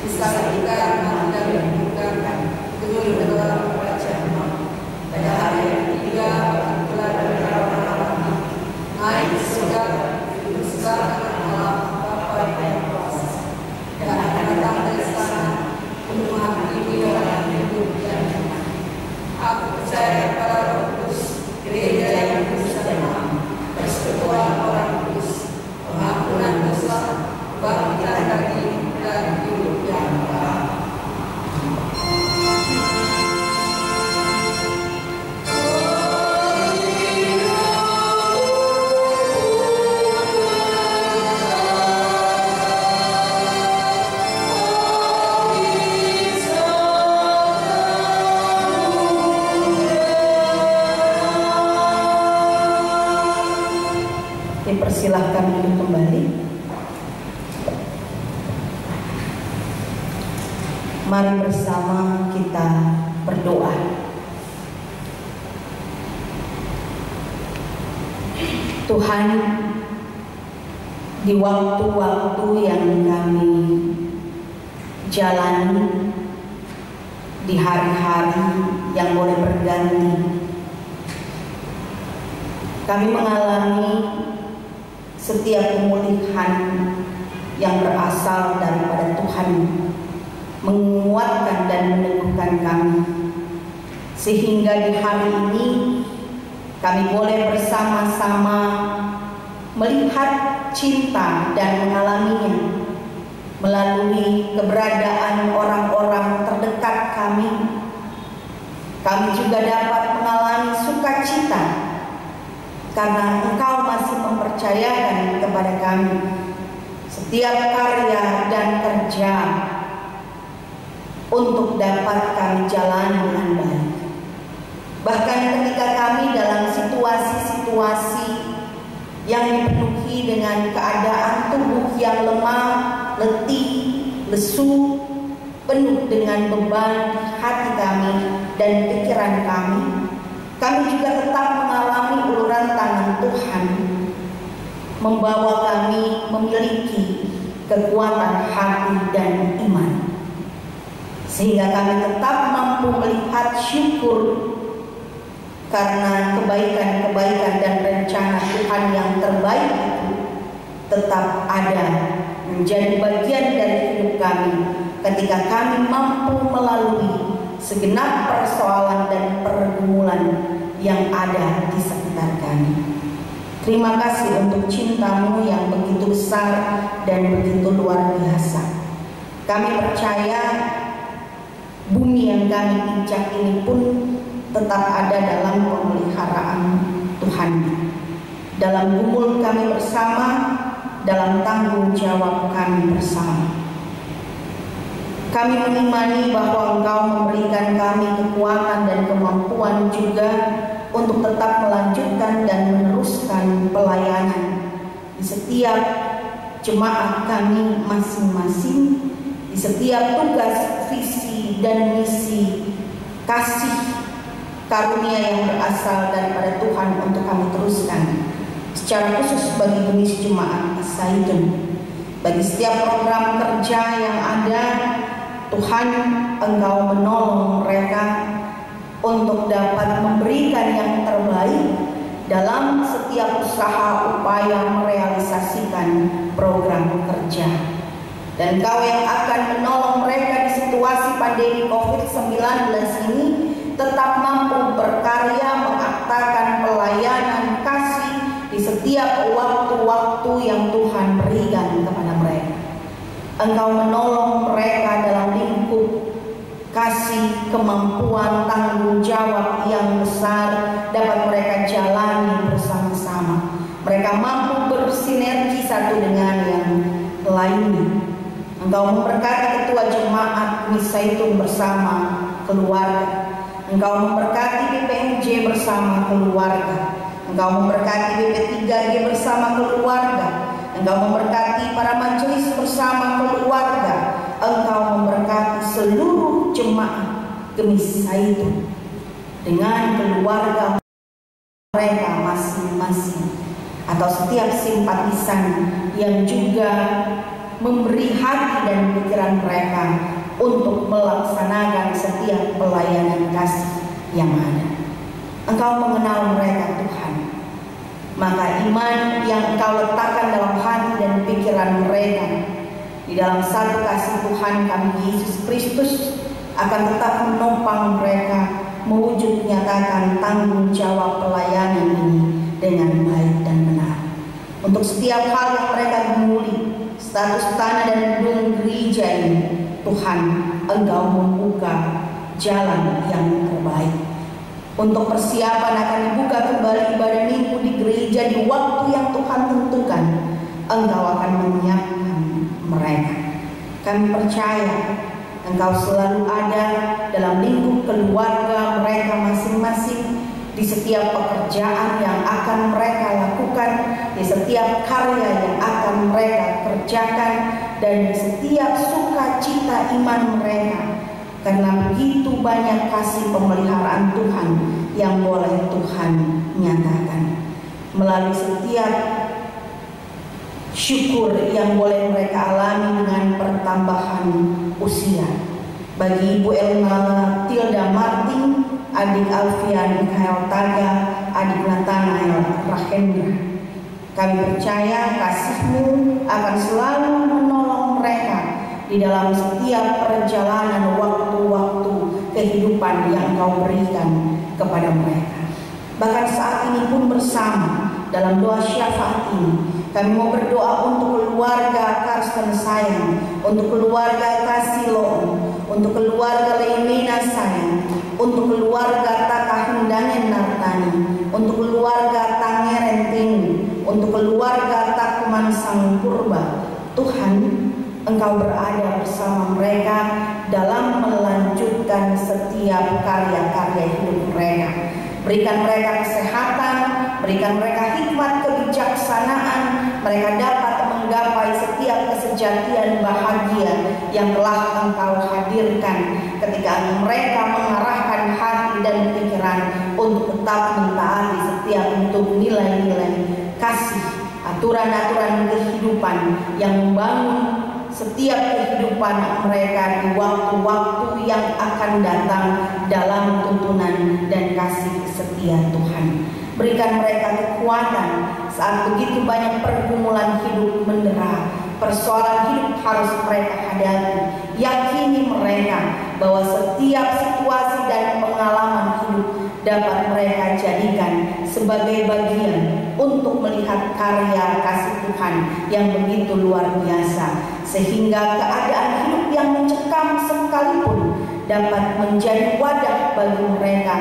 disangsikan yang mati dan dikuburkan, turun ke dalam kerajaan Allah. Pada hari yang ketiga, bangkitlah dari orang mati, naik ke surga, duduk sebelah kanan Allah Bapa yang kuasa, dan akan datang dari sana untuk menghakimi orang yang hidup dan mati. Aku percaya kepada Roh Kudus, gereja yang kudus dan am, persekutuan orang kudus, pengampunan dosa, kebangkitan dari dan hidup yang kekal. Dipersilahkan duduk kembali. Mari bersama kita berdoa. Tuhan, di waktu-waktu yang kami jalani, di hari-hari yang boleh berganti, kami mengalami setiap pemulihan yang berasal daripada Tuhan, menguatkan dan meneguhkan kami, sehingga di hari ini kami boleh bersama-sama melihat cinta dan mengalaminya melalui keberadaan orang-orang terdekat kami. Kami juga dapat mengalami sukacita karena Engkau masih mempercayakan kepada kami setiap karya dan kerja untuk dapat kami jalani dengan baik. Bahkan ketika kami dalam situasi-situasi yang dipenuhi dengan keadaan tubuh yang lemah, letih, lesu, penuh dengan beban hati kami dan pikiran kami juga tetap mengalami uluran tangan Tuhan, membawa kami memiliki kekuatan hati dan iman, sehingga kami tetap mampu melihat syukur karena kebaikan-kebaikan dan rencana Tuhan yang terbaik itu tetap ada menjadi bagian dari hidup kami ketika kami mampu melalui segenap persoalan dan pergumulan yang ada di sekitar kami. Terima kasih untuk cinta-Mu yang begitu besar dan begitu luar biasa. Kami percaya bumi yang kami injak ini pun tetap ada dalam pemeliharaan Tuhan, dalam gumul kami bersama, dalam tanggung jawab kami bersama. Kami mengimani bahwa Engkau memberikan kami kekuatan dan kemampuan juga untuk tetap melanjutkan dan meneruskan pelayanan di setiap jemaat kami masing-masing, di setiap tugas, visi, dan misi kasih karunia yang berasal daripada Tuhan untuk kami teruskan, secara khusus bagi jenis jemaat Zaitun. Bagi setiap program kerja yang ada, Tuhan, Engkau menolong mereka untuk dapat memberikan yang terbaik dalam setiap usaha upaya merealisasikan program kerja. Dan Engkau yang akan menolong mereka di situasi pandemi COVID-19 ini tetap mampu berkarya mengaktakan pelayanan kasih di setiap waktu-waktu yang Tuhan berikan kepada mereka. Engkau menolong mereka dalam lingkup kasih, kemampuan, tanggung jawab yang besar dapat mereka jalani bersama-sama. Mereka mampu bersinergi satu dengan yang lainnya. Engkau memberkati ketua jemaat Zaitun bersama keluarga. Engkau memberkati BPMJ bersama keluarga. Engkau memberkati BP3G bersama keluarga. Engkau memberkati para majelis bersama keluarga. Engkau memberkati seluruh jemaat Gemis Zaitun dengan keluarga mereka masing-masing, atau setiap simpatisan yang juga memberi hati dan pikiran mereka untuk melaksanakan setiap pelayanan kasih yang ada. Engkau mengenal mereka, Tuhan. Maka iman yang Engkau letakkan dalam hati dan pikiran mereka di dalam satu kasih Tuhan kami Yesus Kristus akan tetap menopang mereka mewujud nyatakan tanggung jawab pelayanan ini dengan baik dan benar. Untuk setiap hal yang mereka gumuli, status tanah dan gedung gereja ini, Tuhan, Engkau membuka jalan yang terbaik. Untuk persiapan akan dibuka kembali ibadah minggu di gereja di waktu yang Tuhan tentukan, Engkau akan menyiapkan mereka. Kami percaya Engkau selalu ada dalam lingkup keluarga mereka masing-masing, di setiap pekerjaan yang akan mereka lakukan, di setiap karya yang akan mereka kerjakan, dan setiap sukacita iman mereka, karena begitu banyak kasih pemeliharaan Tuhan yang boleh Tuhan nyatakan. Melalui setiap syukur yang boleh mereka alami dengan pertambahan usia. Bagi Ibu Elma Tilda Martin, adik Alfian Mikhael Taga, adik Nathanael Rahendra, kami percaya kasih-Mu akan selalu menolong mereka di dalam setiap perjalanan waktu-waktu kehidupan yang Engkau berikan kepada mereka. Bahkan saat ini pun bersama dalam doa syafaat ini, kami mau berdoa untuk keluarga Karsten Sayang, untuk keluarga Kasiloon, untuk keluarga Leimina Sayang, untuk keluarga Taka Hendangen Nartani, untuk keluarga Tangeren Tini, untuk keluarga Takman Sang Purba. Tuhan, Engkau berada bersama mereka dalam melanjutkan setiap karya-karya hidup mereka. Berikan mereka kesehatan, berikan mereka hikmat kebijaksanaan, mereka dapat menggapai setiap kesejatian bahagia yang telah Engkau hadirkan ketika mereka mengarahkan hati dan pikiran untuk tetap mentaati setiap bentuk nilai-nilai kasih, aturan-aturan kehidupan yang membangun setiap kehidupan mereka di waktu-waktu yang akan datang dalam tuntunan dan kasih setia Tuhan. Berikan mereka kekuatan saat begitu banyak pergumulan hidup mendera, persoalan hidup harus mereka hadapi. Yakini mereka bahwa setiap situasi dan pengalaman hidup dapat mereka jadikan sebagai bagian untuk melihat karya kasih Tuhan yang begitu luar biasa, sehingga keadaan hidup yang mencekam sekalipun dapat menjadi wadah bagi mereka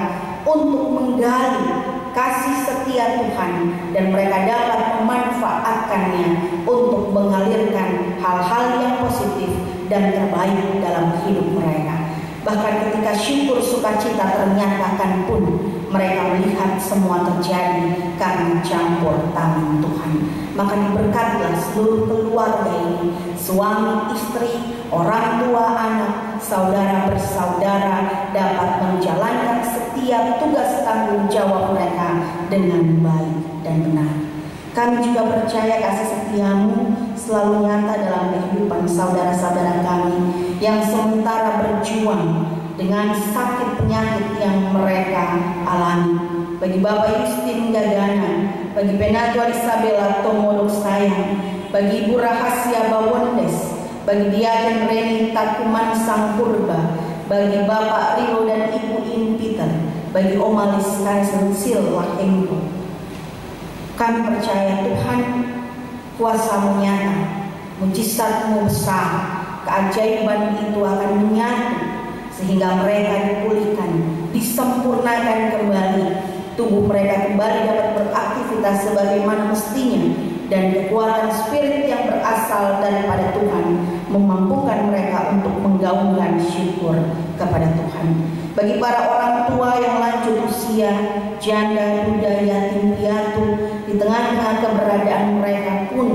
untuk menggali kasih setia Tuhan, dan mereka dapat memanfaatkannya untuk mengalirkan hal-hal yang positif dan terbaik dalam hidup mereka. Bahkan ketika syukur sukacita ternyatakan pun, mereka melihat semua terjadi karena campur tangan Tuhan. Maka diberkatilah seluruh keluarga ini, suami, istri, orang tua, anak, saudara bersaudara, dapat menjalankan setiap tugas tanggung jawab mereka dengan baik dan benar. Kami juga percaya kasih setia-Mu selalu nyata dalam kehidupan saudara-saudara kami yang sementara berjuang dengan sakit penyakit yang mereka alami. Bagi Bapak Justin Gagana, bagi Penatua Isabella Tomodok Sayang, bagi Ibu Rahasia Bawondes, bagi Diaken Reni Takuman Sang Purba, bagi Bapak Rio dan Ibu Impiter, bagi Omalis Kansensil Lahengko. Kami percaya Tuhan, kuasa-Mu nyata, mujizat-Mu besar, keajaiban itu akan menyatu sehingga mereka dipulihkan, disempurnakan kembali, tubuh mereka kembali dapat beraktivitas sebagaimana mestinya, dan kekuatan spirit yang berasal daripada Tuhan memampukan mereka untuk menggaungkan syukur kepada Tuhan. Bagi para orang tua yang lanjut usia, janda, duda, yatim, piatu, di tengah-tengah keberadaan mereka pun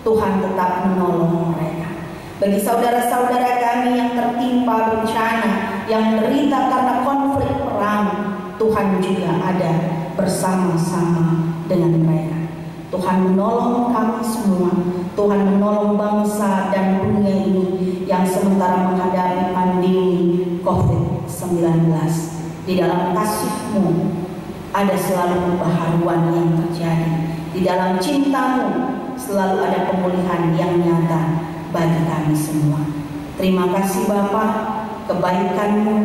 Tuhan tetap menolong mereka. Bagi saudara-saudara kami yang tertimpa bencana, yang menderita karena konflik perang, Tuhan juga ada bersama-sama dengan mereka. Tuhan menolong kami semua. Tuhan menolong bangsa dan dunia ini yang sementara menghadapi pandemi COVID-19. Di dalam kasih-Mu ada selalu pembaharuan yang terjadi. Di dalam cinta-Mu selalu ada pemulihan yang nyata bagi kami semua. Terima kasih Bapa, kebaikan-Mu,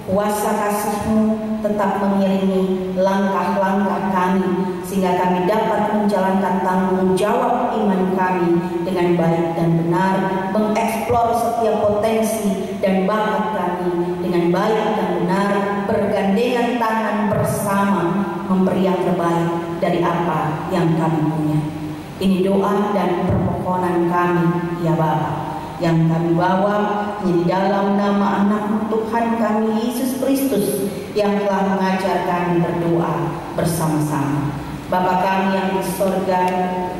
kuasa kasih-Mu tetap mengiringi langkah-langkah kami, sehingga kami dapat menjalankan tanggung jawab iman kami dengan baik dan benar, mengeksplor setiap potensi dan bakat kami dengan baik dan benar, bergandengan tangan bersama memberi yang terbaik dari apa yang kami punya. Ini doa dan permohonan kami, ya Bapa, yang kami bawa di dalam nama anak Tuhan kami Yesus Kristus yang telah mengajar kami berdoa bersama-sama. Bapa kami yang di sorga,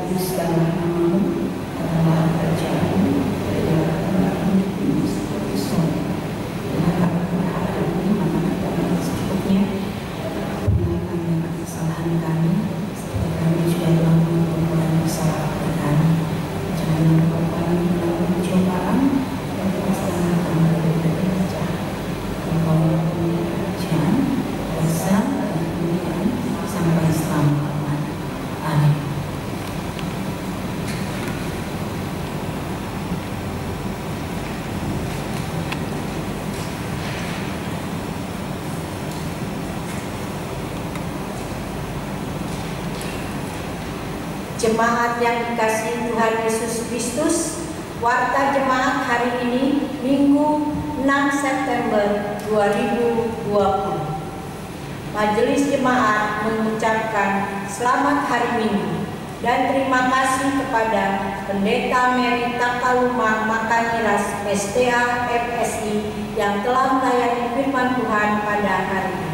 kuduskanlah nama-Mu, datanglah kerajaan-Mu, Jemaat yang dikasihi Tuhan Yesus Kristus, warta jemaat hari ini Minggu 6 September 2020. Majelis jemaat mengucapkan selamat hari Minggu dan terima kasih kepada Pendeta Mary Takaluma Makaniras STA FSI yang telah melayani firman Tuhan pada hari ini.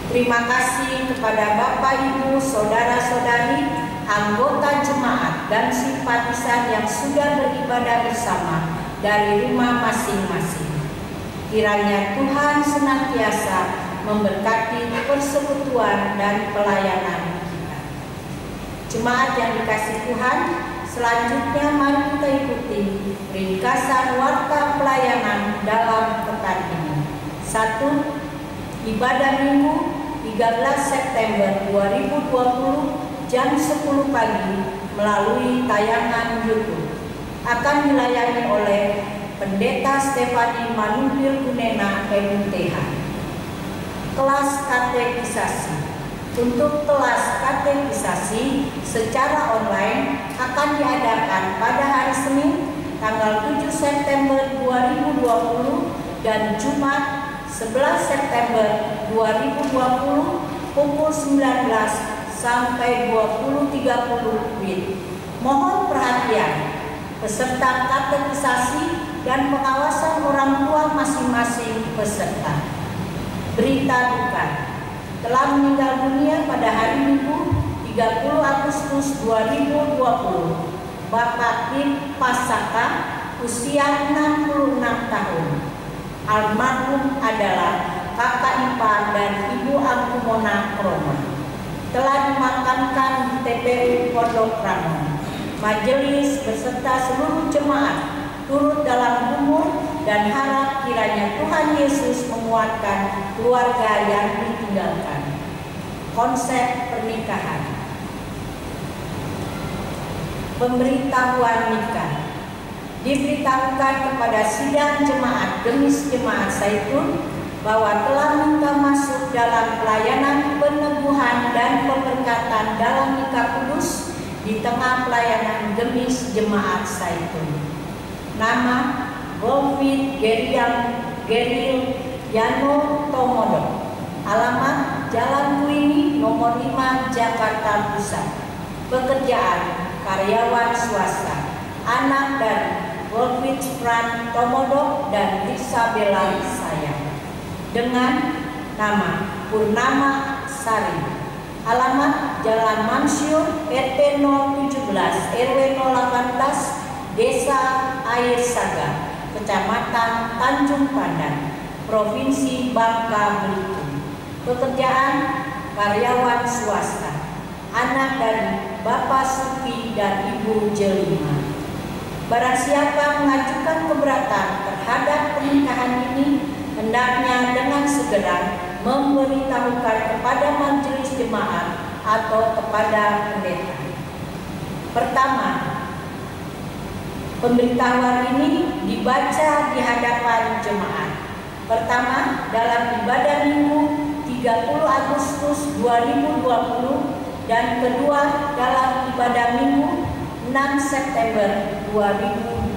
Terima kasih kepada Bapak, Ibu, Saudara-saudari, anggota jemaat dan simpatisan yang sudah beribadah bersama dari rumah masing-masing. Kiranya Tuhan senantiasa memberkati persekutuan dan pelayanan kita. Jemaat yang dikasihi Tuhan, selanjutnya mari kita ikuti ringkasan warta pelayanan dalam pekan ini. 1. Ibadah Minggu 13 September 2020 jam 10 pagi melalui tayangan YouTube akan dilayani oleh Pendeta Stefani Manuntil Gunena MTH. Kelas katekisasi. Untuk kelas katekisasi secara online akan diadakan pada hari Senin tanggal 7 September 2020 dan Jumat 11 September 2020 pukul 19 sampai 20.30 WIB. Mohon perhatian, peserta katekisasi dan pengawasan orang tua masing-masing peserta. Berita duka, telah meninggal dunia pada hari Minggu 30 Agustus 2020 Bapak Tim Pasaka usia 66 tahun. Almarhum adalah kakak ipar dan ibu Angkumona Roma. Telah dimakamkan di TPU Pondok Rangon. Majelis beserta seluruh jemaat turut dalam umur dan harap kiranya Tuhan Yesus menguatkan keluarga yang ditinggalkan. Konsep pernikahan. Pemberitahuan nikah. Diberitahukan kepada sidang jemaat Gemis Jemaat Zaitun bahwa telah minta masuk dalam pelayanan peneguhan dan pemberkatan dalam nikah kudus di tengah pelayanan Gemis Jemaat Zaitun. Nama Golfit Geril Yano Tomodo. Alamat Jalan Kuini nomor 5 Jakarta Pusat. Pekerjaan karyawan swasta. Anak dan Golfit Fran Tomodo dan Isabella Sayang. Dengan nama Purnama Sari. Alamat Jalan Mansyur RT 017 RW 018 Desa Air Saga, Kecamatan Tanjung Pandan, Provinsi Bangka Belitung. Pekerjaan karyawan swasta. Anak dari Bapak Supi dan Ibu Jelima. Barang siapa mengajukan keberatan terhadap pernikahan ini, hendaknya dengan segera memberitahukan kepada majelis jemaat atau kepada pendeta. Pertama, pemberitahuan ini dibaca di hadapan jemaat. Pertama, dalam ibadah Minggu 30 Agustus 2020 dan kedua dalam ibadah Minggu 6 September 2020.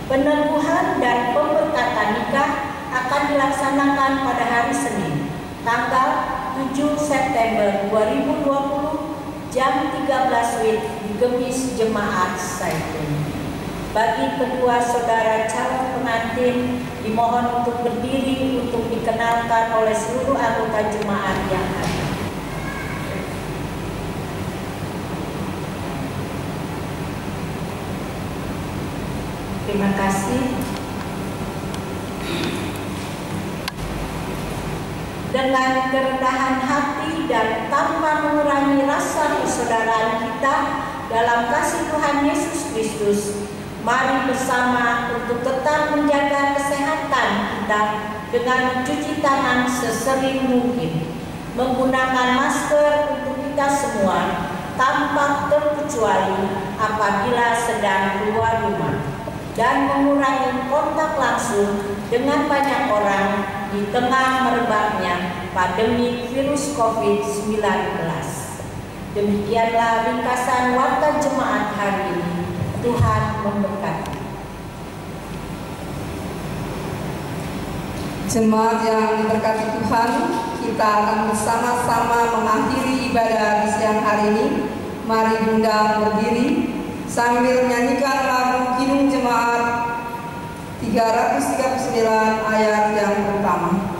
Peneguhan dan pemberkatan nikah akan dilaksanakan pada hari Senin, tanggal 7 September 2020 jam 13 WIB di Gemis Jemaat Zaitun. Bagi kedua saudara calon pengantin dimohon untuk berdiri untuk dikenalkan oleh seluruh anggota jemaat yang ada. Terima kasih. Dengan kerendahan hati dan tanpa mengurangi rasa persaudaraan kita dalam kasih Tuhan Yesus Kristus, mari bersama untuk tetap menjaga kesehatan kita dengan mencuci tangan sesering mungkin, menggunakan masker untuk kita semua tanpa terkecuali apabila sedang keluar rumah, dan mengurangi kontak langsung dengan banyak orang di tengah merebaknya pandemi virus COVID-19. Demikianlah ringkasan warta jemaat hari ini. Tuhan memberkati. Jemaat yang diberkati Tuhan, kita akan bersama-sama mengakhiri ibadah di siang hari ini. Mari Bunda berdiri sambil menyanyikan lagu Kidung Jemaat 339 ayat yang pertama.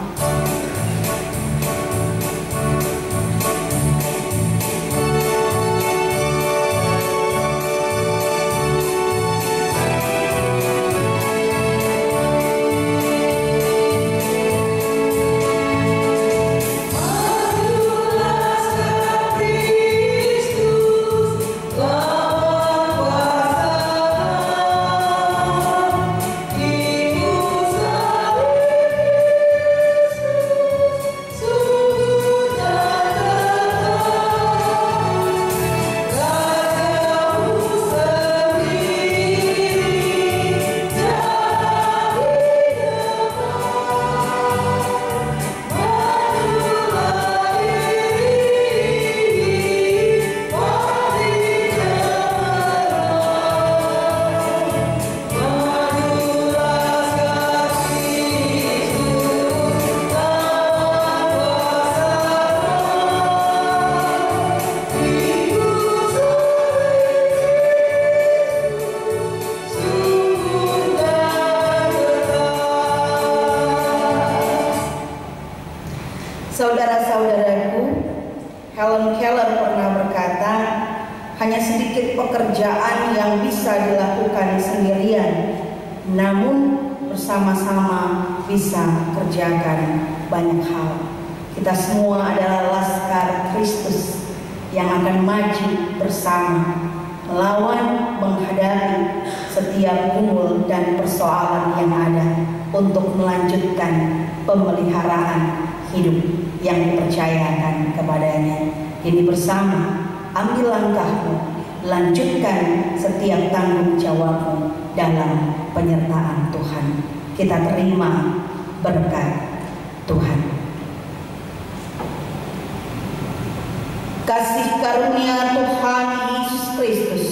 Saudara-saudaraku, Helen Keller pernah berkata, hanya sedikit pekerjaan yang bisa dilakukan sendirian, namun bersama-sama bisa kerjakan banyak hal. Kita semua adalah laskar Kristus yang akan maju bersama, melawan, menghadapi setiap gumul dan persoalan yang ada untuk melanjutkan pemeliharaan hidup yang dipercayakan kepadanya. Ini bersama, ambil langkahmu, lanjutkan setiap tanggung jawabmu dalam penyertaan Tuhan. Kita terima berkat Tuhan. Kasih karunia Tuhan Yesus Kristus,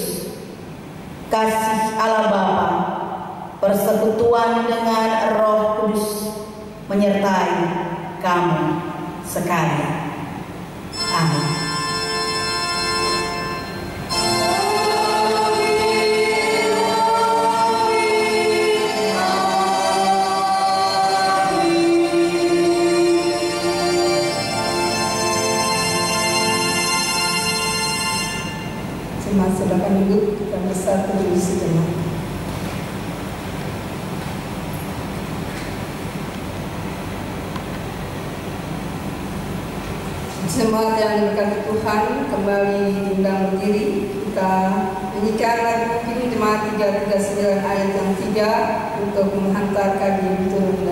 kasih Allah Bapa, persekutuan dengan Roh Kudus menyertai kamu sekalian. Amin. Jemaat silakan duduk, kita bersatu di jemaat. Jemaat yang diberkati Tuhan, kembali diundang berdiri. Kita nyanyikan lagu Kidung Jemaat 339 ayat yang 3 untuk menghantar kami turun